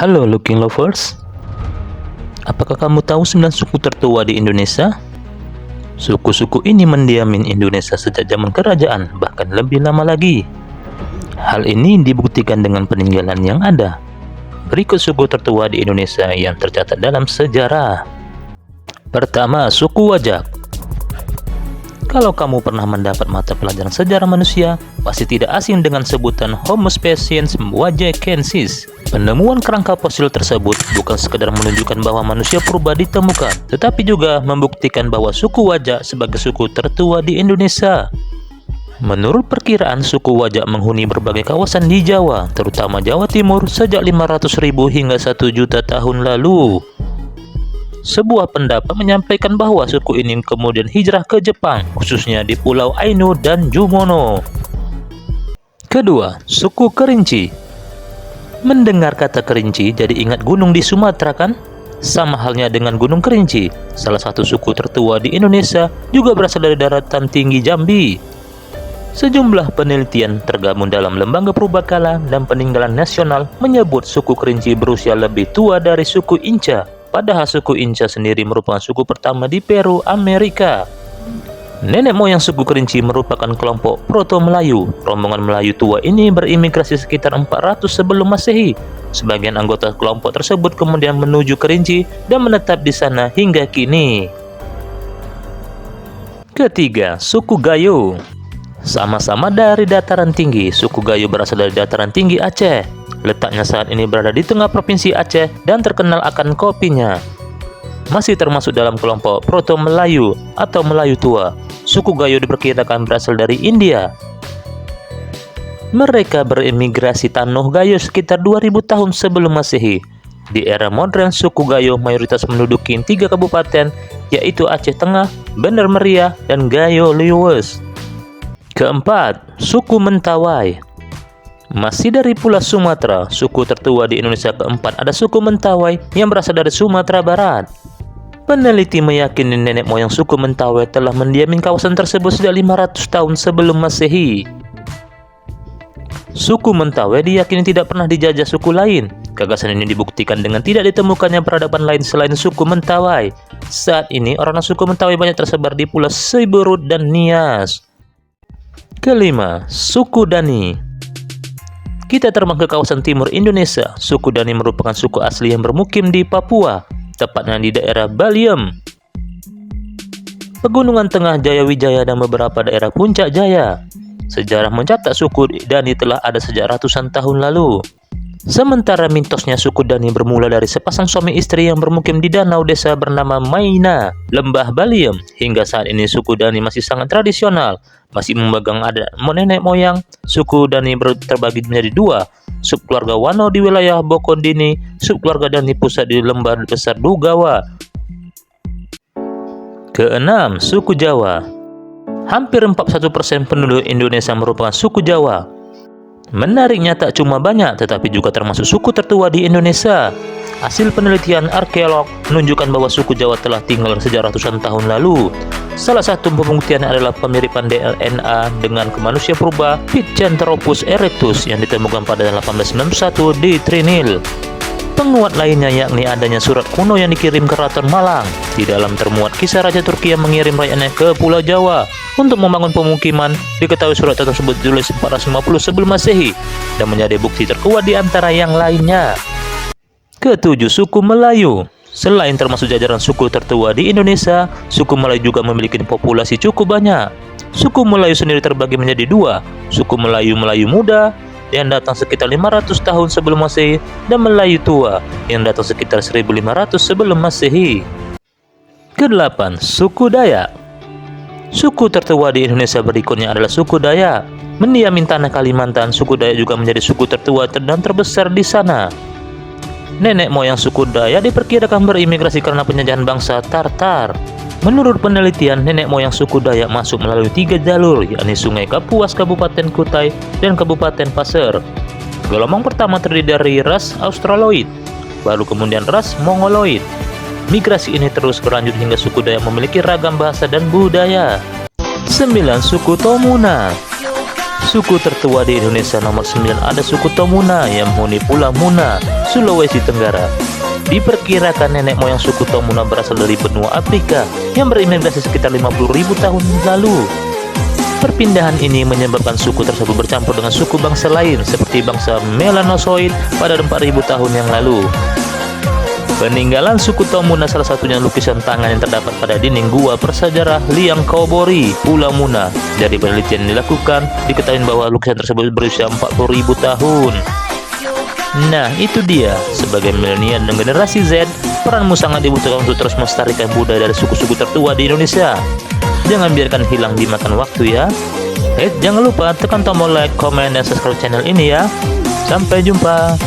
Halo Looking Lovers, apakah kamu tahu 9 suku tertua di Indonesia? Suku-suku ini mendiami Indonesia sejak zaman kerajaan, bahkan lebih lama lagi. Hal ini dibuktikan dengan peninggalan yang ada. Berikut suku tertua di Indonesia yang tercatat dalam sejarah. Pertama, suku Wajak. Kalau kamu pernah mendapat mata pelajaran sejarah manusia, pasti tidak asing dengan sebutan Homo sapiens wajakensis. Penemuan kerangka fosil tersebut bukan sekedar menunjukkan bahwa manusia purba ditemukan, tetapi juga membuktikan bahwa suku Wajak sebagai suku tertua di Indonesia. Menurut perkiraan, suku Wajak menghuni berbagai kawasan di Jawa, terutama Jawa Timur, sejak 500.000 hingga 1 juta tahun lalu. Sebuah pendapat menyampaikan bahwa suku ini kemudian hijrah ke Jepang, khususnya di Pulau Ainu dan Jumono. Kedua, suku Kerinci. Mendengar kata Kerinci, jadi ingat gunung di Sumatera kan? Sama halnya dengan Gunung Kerinci, salah satu suku tertua di Indonesia, juga berasal dari daratan tinggi Jambi. Sejumlah penelitian tergabung dalam Lembaga Purbakala dan Peninggalan Nasional menyebut suku Kerinci berusia lebih tua dari suku Inca. Padahal suku Inca sendiri merupakan suku pertama di Peru, Amerika. Nenek moyang suku Kerinci merupakan kelompok Proto-Melayu. Rombongan Melayu tua ini berimigrasi sekitar 400 sebelum Masehi. Sebagian anggota kelompok tersebut kemudian menuju Kerinci dan menetap di sana hingga kini. Ketiga, suku Gayo. Sama-sama dari dataran tinggi, suku Gayo berasal dari dataran tinggi Aceh. Letaknya saat ini berada di tengah provinsi Aceh dan terkenal akan kopinya. Masih termasuk dalam kelompok Proto-Melayu atau Melayu tua. Suku Gayo diperkirakan berasal dari India. Mereka beremigrasi Tanoh Gayo sekitar 2000 tahun sebelum Masehi. Di era modern, suku Gayo mayoritas menduduki 3 kabupaten, yaitu Aceh Tengah, Bener Meriah, dan Gayo Luwes. Keempat, suku Mentawai. Masih dari Pulau Sumatera, suku tertua di Indonesia keempat ada suku Mentawai yang berasal dari Sumatera Barat. Peneliti meyakini nenek moyang suku Mentawai telah mendiami kawasan tersebut sejak 500 tahun sebelum Masehi. Suku Mentawai diyakini tidak pernah dijajah suku lain. Gagasan ini dibuktikan dengan tidak ditemukannya peradaban lain selain suku Mentawai. Saat ini orang suku Mentawai banyak tersebar di Pulau Siberut dan Nias. Kelima, suku Dani. Kita terbang ke kawasan timur Indonesia. Suku Dani merupakan suku asli yang bermukim di Papua, tepatnya di daerah Baliem, Pegunungan Tengah Jayawijaya dan beberapa daerah Puncak Jaya. Sejarah mencatat suku Dani telah ada sejak ratusan tahun lalu. Sementara mitosnya suku Dani bermula dari sepasang suami istri yang bermukim di danau desa bernama Maina, Lembah Baliem. Hingga saat ini suku Dani masih sangat tradisional, masih memegang adat nenek moyang. Suku Dani terbagi menjadi 2, subkeluarga Wano di wilayah Bokondini, subkeluarga Dani pusat di Lembah Besar Dugawa. Keenam, suku Jawa. Hampir 41% penduduk Indonesia merupakan suku Jawa. Menariknya tak cuma banyak, tetapi juga termasuk suku tertua di Indonesia. Hasil penelitian arkeolog menunjukkan bahwa suku Jawa telah tinggal sejak ratusan tahun lalu. Salah satu pembuktiannya adalah pemiripan DNA dengan manusia purba Pithecanthropus erectus yang ditemukan pada 1891 di Trinil. Penguat lainnya yakni adanya surat kuno yang dikirim ke Keraton Malang. Di dalam termuat kisah Raja Turki yang mengirim rakyatnya ke Pulau Jawa untuk membangun pemukiman. Diketahui surat tersebut ditulis 450 sebelum Masehi dan menjadi bukti terkuat di antara yang lainnya. Ketujuh, suku Melayu. Selain termasuk jajaran suku tertua di Indonesia, suku Melayu juga memiliki populasi cukup banyak. Suku Melayu sendiri terbagi menjadi 2, suku Melayu Muda yang datang sekitar 500 tahun sebelum Masehi dan Melayu tua yang datang sekitar 1500 sebelum Masehi. Kedelapan, suku Dayak. Suku tertua di Indonesia berikutnya adalah suku Dayak. Mendiami tanah Kalimantan, suku Dayak juga menjadi suku tertua dan terbesar di sana. Nenek moyang suku Dayak diperkirakan berimigrasi karena penjajahan bangsa Tartar. Menurut penelitian, nenek moyang suku Dayak masuk melalui 3 jalur, yakni Sungai Kapuas, Kabupaten Kutai, dan Kabupaten Pasir. Gelombang pertama terdiri dari ras Australoid, baru kemudian ras Mongoloid. Migrasi ini terus berlanjut hingga suku Dayak memiliki ragam bahasa dan budaya. 9, suku Tomuna. Suku tertua di Indonesia nomor 9 ada suku Tomuna yang menghuni Pulau Muna, Sulawesi Tenggara. Diperkirakan nenek moyang suku Tomuna berasal dari benua Afrika yang berimigrasi sekitar 50.000 tahun lalu. Perpindahan ini menyebabkan suku tersebut bercampur dengan suku bangsa lain seperti bangsa Melanosoid pada 4.000 tahun yang lalu. Peninggalan suku Tomuna salah satunya lukisan tangan yang terdapat pada dinding gua prasejarah Liang Kaubori, Pulau Muna. Dari penelitian yang dilakukan, diketahui bahwa lukisan tersebut berusia 40.000 tahun. Nah, itu dia. Sebagai milenial dan generasi Z, peranmu sangat dibutuhkan untuk terus melestarikan budaya dari suku-suku tertua di Indonesia. Jangan biarkan hilang dimakan waktu ya. Jangan lupa tekan tombol like, komen, dan subscribe channel ini ya. Sampai jumpa.